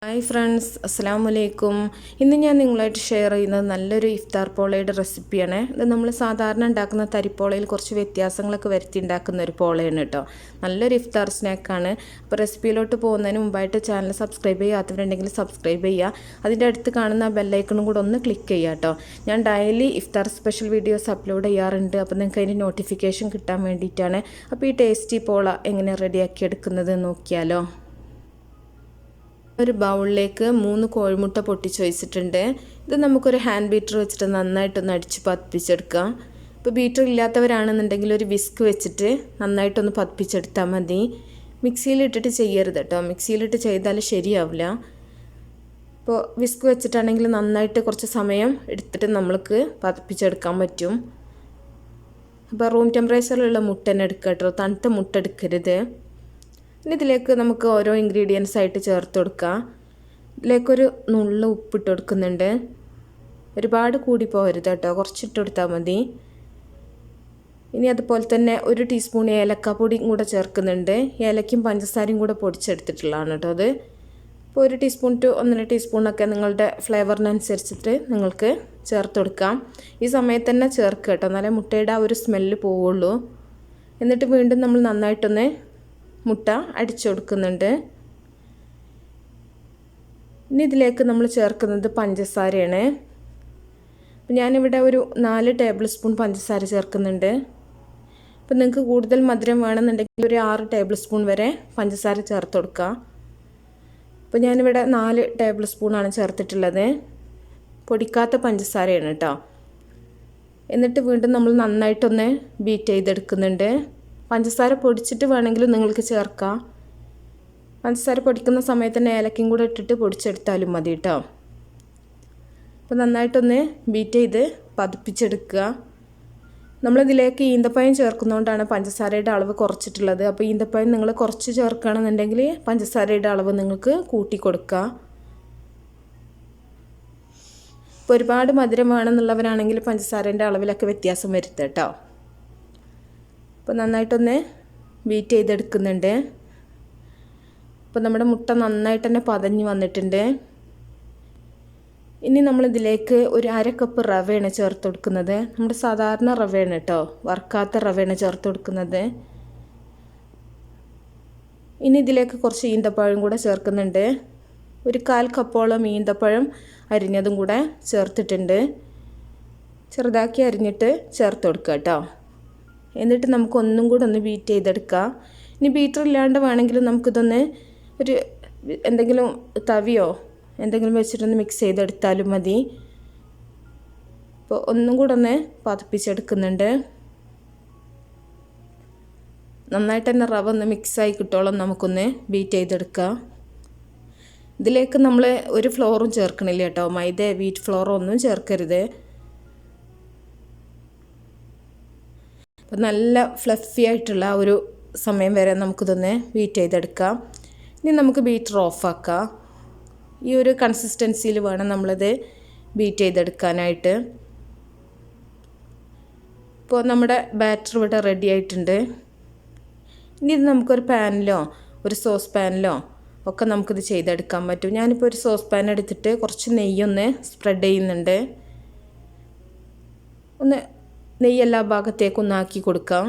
Hi friends, അസ്സലാമു അലൈക്കും. ഇന്ന് ഞാൻ നിങ്ങളായിട്ട് ഷെയർ ചെയ്യുന്നത് നല്ലൊരു ഇഫ്താർ പോളയുടെ റെസിപ്പിയാണ്. ഇത് നമ്മൾ സാധാരണ ഉണ്ടാക്കുന്ന തരിപ്പോളയിൽ കുറച്ച് വ്യത്യാസങ്ങളൊക്കെ വരുത്തി ഉണ്ടാക്കുന്ന ഒരു പോളയാണ് കേട്ടോ. നല്ലൊരു ഇഫ്താർ സ്നാക്കാണ്. അപ്പോൾ റെസിപ്പിയിലോട്ട് പോകുന്നതിന് മുമ്പായിട്ട് ചാനൽ സബ്സ്ക്രൈബ് ചെയ്യാത്തവരുണ്ടെങ്കിൽ സബ്സ്ക്രൈബ് ചെയ്യുക. അതിൻ്റെ അടുത്ത് കാണുന്ന ബെല്ലൈക്കണും കൂടെ ഒന്ന് ക്ലിക്ക് ചെയ്യുക കേട്ടോ. ഞാൻ ഡെയിലി ഇഫ്താർ സ്പെഷ്യൽ വീഡിയോസ് അപ്ലോഡ് ചെയ്യാറുണ്ട്. അപ്പോൾ നിങ്ങൾക്ക് അതിൻ്റെ നോട്ടിഫിക്കേഷൻ കിട്ടാൻ വേണ്ടിയിട്ടാണ്. അപ്പോൾ ഈ ടേസ്റ്റി പോള എങ്ങനെ റെഡിയാക്കി എടുക്കുന്നത് നോക്കിയാലോ. ഒരു ബൗളിലേക്ക് 3 കോഴിമുട്ട പൊട്ടിച്ച് വെച്ചിട്ടുണ്ട്. ഇത് നമുക്കൊരു ഹാൻഡ് ബീറ്റർ വെച്ചിട്ട് നന്നായിട്ടൊന്ന് അടിച്ച് പതിപ്പിച്ചെടുക്കാം. ഇപ്പോൾ ബീറ്റർ ഇല്ലാത്തവരാണെന്നുണ്ടെങ്കിൽ ഒരു വിസ്ക് വെച്ചിട്ട് നന്നായിട്ടൊന്ന് പതിപ്പിച്ചെടുത്താൽ മതി. മിക്സിയിലിട്ടിട്ട് ചെയ്യരുത് കേട്ടോ, മിക്സിയിലിട്ട് ചെയ്താൽ ശരിയാവില്ല. ഇപ്പോൾ വിസ്ക് വെച്ചിട്ടാണെങ്കിൽ നന്നായിട്ട് കുറച്ച് സമയം എടുത്തിട്ട് നമ്മൾക്ക് പതിപ്പിച്ചെടുക്കാൻ പറ്റും. അപ്പോൾ റൂം ടെമ്പറേച്ചറിലുള്ള മുട്ട തന്നെ എടുക്കുക കേട്ടോ, തണുത്ത മുട്ട എടുക്കരുത്. ഇനി ഇതിലേക്ക് നമുക്ക് ഓരോ ഇൻഗ്രീഡിയൻസ് ആയിട്ട് ചേർത്ത് കൊടുക്കാം. ഇതിലേക്കൊരു നുള്ള് ഉപ്പിട്ട് കൊടുക്കുന്നുണ്ട്. ഒരുപാട് കൂടി പോകരുത് കേട്ടോ, കുറച്ചിട്ട് കൊടുത്താൽ മതി. ഇനി അതുപോലെ തന്നെ 1 ടീസ്പൂൺ ഏലക്കാപ്പൊടിയും കൂടെ ചേർക്കുന്നുണ്ട്. ഏലക്കയും പഞ്ചസാരയും കൂടെ പൊടിച്ചെടുത്തിട്ടുള്ളതാണ് കേട്ടോ അത്. ഇപ്പോൾ 1 ടീസ്പൂൺ ടു 1.5 ടീസ്പൂണൊക്കെ നിങ്ങളുടെ ഫ്ലേവറിനനുസരിച്ചിട്ട് നിങ്ങൾക്ക് ചേർത്ത് കൊടുക്കാം. ഈ സമയത്ത് തന്നെ ചേർക്കുക കേട്ടോ, എന്നാലേ മുട്ടയുടെ ആ ഒരു സ്മെല്ല് പോവുള്ളൂ. എന്നിട്ട് വീണ്ടും നമ്മൾ നന്നായിട്ടൊന്ന് മുട്ട അടിച്ചു കൊടുക്കുന്നുണ്ട്. ഇനി ഇതിലേക്ക് നമ്മൾ ചേർക്കുന്നത് പഞ്ചസാരയാണ്. ഞാനിവിടെ ഒരു 4 ടേബിൾ സ്പൂൺ പഞ്ചസാര ചേർക്കുന്നുണ്ട്. അപ്പോൾ നിങ്ങൾക്ക് കൂടുതൽ മധുരം വേണമെന്നുണ്ടെങ്കിൽ ഒരു 6 ടേബിൾ സ്പൂൺ വരെ പഞ്ചസാര ചേർത്ത് കൊടുക്കുക. അപ്പോൾ ഞാനിവിടെ 4 ടേബിൾ സ്പൂണാണ് ചേർത്തിട്ടുള്ളത്. പൊടിക്കാത്ത പഞ്ചസാരയാണ് കേട്ടോ. എന്നിട്ട് വീണ്ടും നമ്മൾ നന്നായിട്ടൊന്ന് ബീറ്റ് ചെയ്തെടുക്കുന്നുണ്ട്. പഞ്ചസാര പൊടിച്ചിട്ട് വേണമെങ്കിലും നിങ്ങൾക്ക് ചേർക്കാം. പഞ്ചസാര പൊടിക്കുന്ന സമയത്ത് തന്നെ ഏലക്കയും കൂടെ ഇട്ടിട്ട് പൊടിച്ചെടുത്താലും മതി കേട്ടോ. അപ്പോൾ നന്നായിട്ടൊന്ന് ബീറ്റ് ചെയ്ത് പതിപ്പിച്ചെടുക്കുക. നമ്മളിതിലേക്ക് ഈന്തപ്പഴം ചേർക്കുന്നതുകൊണ്ടാണ് പഞ്ചസാരയുടെ അളവ് കുറച്ചിട്ടുള്ളത്. അപ്പോൾ ഈന്തപ്പഴം നിങ്ങൾ കുറച്ച് ചേർക്കുകയാണെന്നുണ്ടെങ്കിൽ പഞ്ചസാരയുടെ അളവ് നിങ്ങൾക്ക് കൂട്ടി കൊടുക്കുക. ഇപ്പോൾ ഒരുപാട് മധുരം വേണമെന്നുള്ളവരാണെങ്കിൽ പഞ്ചസാരേൻ്റെ അളവിലൊക്കെ വ്യത്യാസം വരുത്തുക കേട്ടോ. അപ്പോൾ നന്നായിട്ടൊന്ന് ബീറ്റ് ചെയ്തെടുക്കുന്നുണ്ട്. അപ്പോൾ നമ്മുടെ മുട്ട നന്നായിട്ട് തന്നെ പതഞ്ഞ് വന്നിട്ടുണ്ട്. ഇനി നമ്മളിതിലേക്ക് ഒരു 1/2 കപ്പ് റവയാണ് ചേർത്ത് കൊടുക്കുന്നത്. നമ്മുടെ സാധാരണ റവയാണ് കേട്ടോ, വറുക്കാത്ത റവയാണ് ചേർത്ത് കൊടുക്കുന്നത്. ഇനി ഇതിലേക്ക് കുറച്ച് ഈന്തപ്പഴം കൂടെ ചേർക്കുന്നുണ്ട്. ഒരു 1/4 കപ്പോളം ഈന്തപ്പഴം അരിഞ്ഞതും കൂടെ ചേർത്തിട്ടുണ്ട്. ചെറുതാക്കി അരിഞ്ഞിട്ട് ചേർത്ത് കൊടുക്കുക കേട്ടോ. എന്നിട്ട് നമുക്ക് ഒന്നും കൂടെ ഒന്ന് ബീറ്റ് ചെയ്തെടുക്കാം. ഇനി ബീറ്റർ ഇല്ലാണ്ട് വേണമെങ്കിലും നമുക്കിതൊന്ന് ഒരു എന്തെങ്കിലും തവിയോ എന്തെങ്കിലും വെച്ചിട്ടൊന്ന് മിക്സ് ചെയ്തെടുത്താലും മതി. അപ്പോൾ ഒന്നും കൂടെ ഒന്ന് പതിപ്പിച്ചെടുക്കുന്നുണ്ട്. നന്നായിട്ട് തന്നെ റവ ഒന്ന് മിക്സായി കിട്ടോളം നമുക്കൊന്ന് ബീറ്റ് ചെയ്തെടുക്കാം. ഇതിലേക്ക് നമ്മൾ ഒരു ഫ്ലോറും ചേർക്കണില്ല കേട്ടോ, മൈദ വീറ്റ് ഫ്ലോറോ ഒന്നും ചേർക്കരുത്. അപ്പോൾ നല്ല ഫ്ലഫി ആയിട്ടുള്ള ഒരു സമയം വരെ നമുക്കിതൊന്ന് ബീറ്റ് ചെയ്തെടുക്കാം. ഇനി നമുക്ക് ബീറ്റർ ഓഫാക്കാം. ഈ ഒരു കൺസിസ്റ്റൻസിയിൽ വേണം നമ്മളിത് ബീറ്റ് ചെയ്തെടുക്കാനായിട്ട്. ഇപ്പോൾ നമ്മുടെ ബാറ്റർ ഇവിടെ റെഡി ആയിട്ടുണ്ട്. ഇനി ഇത് നമുക്കൊരു പാനിലോ ഒരു സോസ് പാനിലോ ഒക്കെ നമുക്കിത് ചെയ്തെടുക്കാൻ പറ്റും. ഞാനിപ്പോൾ ഒരു സോസ് പാൻ എടുത്തിട്ട് കുറച്ച് നെയ്യൊന്ന് സ്പ്രെഡ് ചെയ്യുന്നുണ്ട്. ഒന്ന് നെയ്യ് എല്ലാ ഭാഗത്തേക്കൊന്ന് ആക്കി കൊടുക്കാം.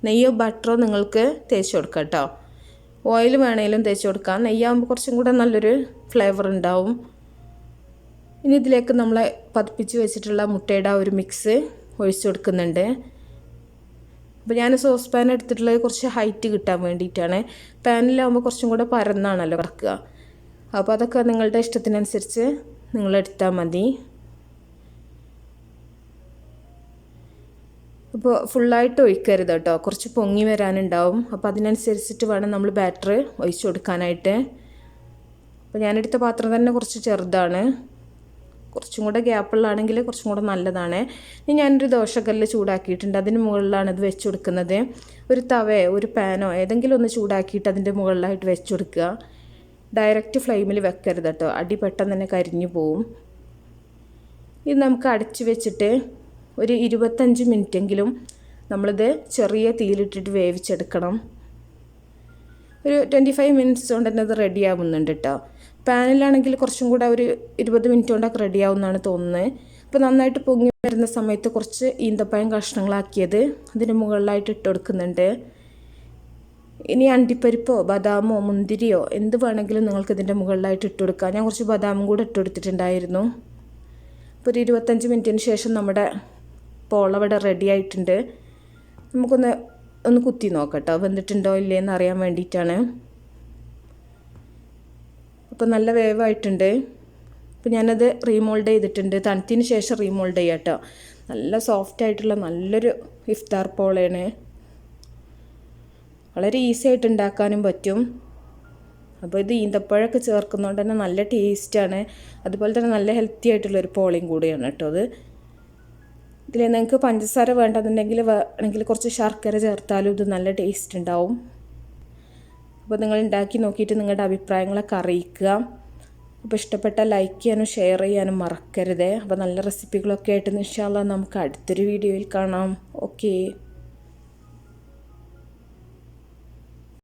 നെയ്യോ ബട്ടറോ നിങ്ങൾക്ക് തേച്ച് കൊടുക്കാം കേട്ടോ. ഓയിൽ വേണമെങ്കിലും തേച്ച് കൊടുക്കാം. നെയ്യാകുമ്പോൾ കുറച്ചും കൂടെ നല്ലൊരു ഫ്ലേവർ ഉണ്ടാവും. ഇനി ഇതിലേക്ക് നമ്മൾ പതിപ്പിച്ച് വെച്ചിട്ടുള്ള മുട്ടയുടെ ആ ഒരു മിക്സ് ഒഴിച്ച് കൊടുക്കുന്നുണ്ട്. അപ്പോൾ ഞാൻ സോസ് പാൻ എടുത്തിട്ടുള്ളത് കുറച്ച് ഹൈറ്റ് കിട്ടാൻ വേണ്ടിയിട്ടാണ്. പാനിലാകുമ്പോൾ കുറച്ചും കൂടെ പരന്നാണല്ലോ കിടക്കുക. അപ്പോൾ അതൊക്കെ നിങ്ങളുടെ ഇഷ്ടത്തിനനുസരിച്ച് നിങ്ങളെടുത്താൽ മതി. അപ്പോൾ ഫുള്ളായിട്ട് ഒഴിക്കരുത് കേട്ടോ, കുറച്ച് പൊങ്ങി വരാനുണ്ടാവും. അപ്പോൾ അതിനനുസരിച്ചിട്ട് വേണം നമ്മൾ ബാറ്റർ ഒഴിച്ച് കൊടുക്കാനായിട്ട്. അപ്പോൾ ഞാനെടുത്ത പാത്രം തന്നെ കുറച്ച് ചെറുതാണ്. കുറച്ചും കൂടെ ഗ്യാപ്പുള്ളതാണെങ്കിൽ കുറച്ചും കൂടെ നല്ലതാണ്. ഇനി ഞാനൊരു ദോശക്കല്ല് ചൂടാക്കിയിട്ടുണ്ട്. അതിന് മുകളിലാണ് ഇത് വെച്ച് കൊടുക്കുന്നത്. ഒരു തവയോ ഒരു പാനോ ഏതെങ്കിലും ഒന്ന് ചൂടാക്കിയിട്ട് അതിൻ്റെ മുകളിലായിട്ട് വെച്ച് കൊടുക്കുക. ഡയറക്റ്റ് ഫ്ലെയിമിൽ വെക്കരുത് കേട്ടോ, അടി പെട്ടെന്ന് തന്നെ കരിഞ്ഞു പോവും. ഇത് നമുക്ക് അടച്ച് വെച്ചിട്ട് ഒരു 25 മിനിറ്റെങ്കിലും നമ്മളിത് ചെറിയ തീയിലിട്ടിട്ട് വേവിച്ചെടുക്കണം. ഒരു 25 മിനിറ്റ്സ് കൊണ്ട് തന്നെ അത് റെഡി ആവുന്നുണ്ട് കേട്ടോ. പാനിലാണെങ്കിൽ കുറച്ചും കൂടെ ഒരു 20 മിനിറ്റ് കൊണ്ടൊക്കെ റെഡിയാവുമെന്നാണ് തോന്നുന്നത്. അപ്പോൾ നന്നായിട്ട് പൊങ്ങി വരുന്ന സമയത്ത് കുറച്ച് ഈന്തപ്പഴം കഷ്ണങ്ങളാക്കിയത് അതിന് മുകളിലായിട്ട് ഇട്ട് കൊടുക്കുന്നുണ്ട്. ഇനി അണ്ടിപ്പരിപ്പോ ബദാമോ മുന്തിരിയോ എന്ത് വേണമെങ്കിലും നിങ്ങൾക്ക് ഇതിൻ്റെ മുകളിലായിട്ട് ഇട്ട് കൊടുക്കാം. ഞാൻ കുറച്ച് ബദാമും കൂടെ ഇട്ട് കൊടുത്തിട്ടുണ്ടായിരുന്നു. ഇപ്പോൾ ഒരു 25 മിനിറ്റിന് ശേഷം നമ്മുടെ പോള ഇവിടെ റെഡി ആയിട്ടുണ്ട്. നമുക്കൊന്ന് കുത്തി നോക്കട്ടോ, വെന്തിട്ടുണ്ടോ ഇല്ലേന്ന് അറിയാൻ വേണ്ടിയിട്ടാണ്. അപ്പോൾ നല്ല വേവായിട്ടുണ്ട്. അപ്പോൾ ഞാനത് റീമോൾഡ് ചെയ്തിട്ടുണ്ട്. തണുത്തതിന് ശേഷം റീമോൾഡ് ചെയ്യാം കേട്ടോ. നല്ല സോഫ്റ്റ് ആയിട്ടുള്ള നല്ലൊരു ഇഫ്താർ പോളയാണ്. വളരെ ഈസി ആയിട്ട് ഉണ്ടാക്കാനും പറ്റും. അപ്പോൾ ഇത് ഈന്തപ്പഴമൊക്കെ ചേർക്കുന്നതുകൊണ്ട് തന്നെ നല്ല ടേസ്റ്റാണ്. അതുപോലെ തന്നെ നല്ല ഹെൽത്തി ആയിട്ടുള്ളൊരു പോളയും കൂടിയാണ് കേട്ടോ അത്. ഇതിൽ നിങ്ങൾക്ക് പഞ്ചസാര വേണമെന്നുണ്ടെങ്കിൽ കുറച്ച് ശർക്കര ചേർത്താലും ഇത് നല്ല ടേസ്റ്റ് ഉണ്ടാവും. അപ്പോൾ നിങ്ങൾ ഉണ്ടാക്കി നോക്കിയിട്ട് നിങ്ങളുടെ അഭിപ്രായങ്ങളൊക്കെ അറിയിക്കുക. അപ്പോൾ ഇഷ്ടപ്പെട്ടാൽ ലൈക്ക് ചെയ്യാനും ഷെയർ ചെയ്യാനും മറക്കരുത്. അപ്പോൾ നല്ല റെസിപ്പികളൊക്കെ ആയിട്ട് ഇൻഷാ അല്ലാഹ് നമുക്ക് അടുത്തൊരു വീഡിയോയിൽ കാണാം. ഓക്കേ.